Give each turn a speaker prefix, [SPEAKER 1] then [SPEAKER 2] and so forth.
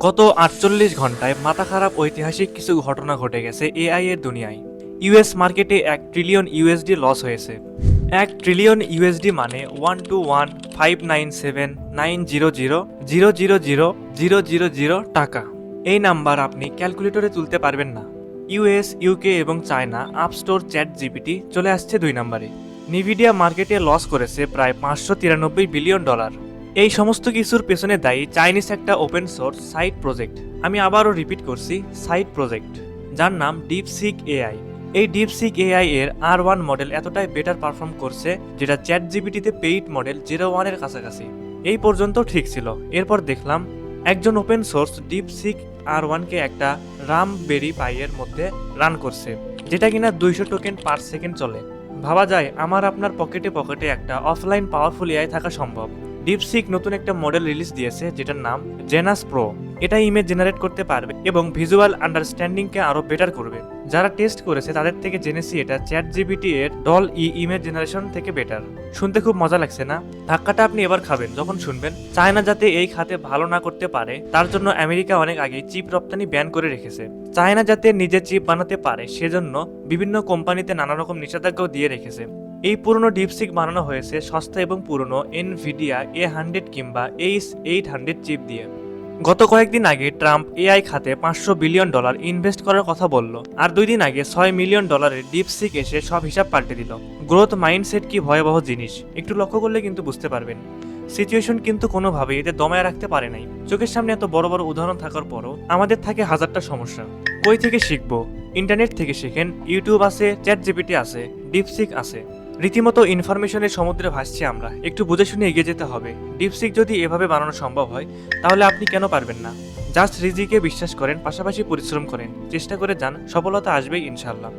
[SPEAKER 1] গত ৪৮ ঘন্টায় মাথা খারাপ ঐতিহাসিক কিছু ঘটনা ঘটে গেছে এআই এর দুনিয়ায়। ইউএস মার্কেটে ১ ট্রিলিয়ন ইউএসডি লস হয়েছে। ১ ট্রিলিয়ন ইউএসডি মানে 121,597,900,000,000 টাকা। এই নাম্বার আপনি ক্যালকুলেটরে তুলতে পারবেন না। ইউএস, ইউকে এবং China up store chat GPT চলে আসছে ২ নম্বরে। নিভিডিয়া মার্কেটে লস করেছে প্রায় $৫৯৩ বিলিয়ন। এই সমস্ত কিছুর পেছনে দায়ী চাইনিজ একটা ওপেন সোর্স সাইট প্রজেক্ট। আমি আবারও রিপিট করছি, সাইট প্রজেক্ট, যার নাম ডিপসিক এআই। এই ডিপসিক এআই এর R1 মডেল এতটাই বেটার পারফর্ম করছে যেটা চ্যাট জিপিটিতে পেইড মডেল 01 এর কাছাকাছি। এই পর্যন্ত ঠিক ছিল। এরপর দেখলাম একজন ওপেন সোর্স ডিপসিক R1 কে একটা রামবেরি পাইয়ের মধ্যে রান করছে, যেটা কিনা 200 টোকেন পার সেকেন্ড চলে। ভাবা যায় আমার আপনার পকেটে পকেটে একটা অফলাইন পাওয়ারফুল এআই থাকা সম্ভব। ডিপসিক নতুন একটা মডেল রিলিজ দিয়েছে যেটার নাম জেনাস প্রো। এটা ইমেজ জেনারেট করতে পারবে এবং ভিজুয়াল আন্ডারস্ট্যান্ডিংকে আরো বেটার করবে। যারা টেস্ট করেছে তাদের থেকে জেনেছি এটা চ্যাট জিপিটি এর ডল ইমেজ জেনারেশন থেকে বেটার। শুনতে খুব মজা লাগছে না? ধাক্কাটা আপনি এবার খাবেন যখন শুনবেন চায়না যাতে এই খাতে ভালো না করতে পারে তার জন্য আমেরিকা অনেক আগেই চিপ রপ্তানি ব্যান করে রেখেছে। চায়না যাতে নিজে চিপ বানাতে পারে সেজন্য বিভিন্ন কোম্পানিতে নানা রকম নিষেধাজ্ঞাও দিয়ে রেখেছে। এই পুরনো ডিপসিক বানানো হয়েছে সস্তা এবং পুরনো এনভিডিয়া A100 কিংবা H800 চিপ দিয়ে। গত কয়েকদিন আগে ট্রাম্প এআই খাতে $500 বিলিয়ন ইনভেস্ট করার কথা বলল, আর 2 দিন আগে $6 মিলিয়ন ডিপসিক এসে সব হিসাব পাল্টে দিল। গ্রোথ মাইন্ডসেট কি ভয়াবহ জিনিস একটু লক্ষ্য করলে কিন্তু বুঝতে পারবেন। সিচুয়েশন কিন্তু কোনোভাবেই এদের দমায় রাখতে পারে নাই। চোখের সামনে এত বড় বড় উদাহরণ থাকার পরও আমাদের থাকে হাজারটা সমস্যা। কই থেকে শিখবো? ইন্টারনেট থেকে শেখেন, ইউটিউব আছে, চ্যাট জিপিটি আছে, ডিপসিক আছে। রীতিমতো ইনফরমেশনের সমুদ্রে ভাসছি আমরা। একটু বুঝে শুনে এগিয়ে যেতে হবে। ডিপসিক যদি এভাবে বানানো সম্ভব হয় তাহলে আপনি কেন পারবেন না? জাস্ট রিজিকে বিশ্বাস করেন, পাশাপাশি পরিশ্রম করেন, চেষ্টা করে যান, সফলতা আসবেই ইনশাল্লাহ।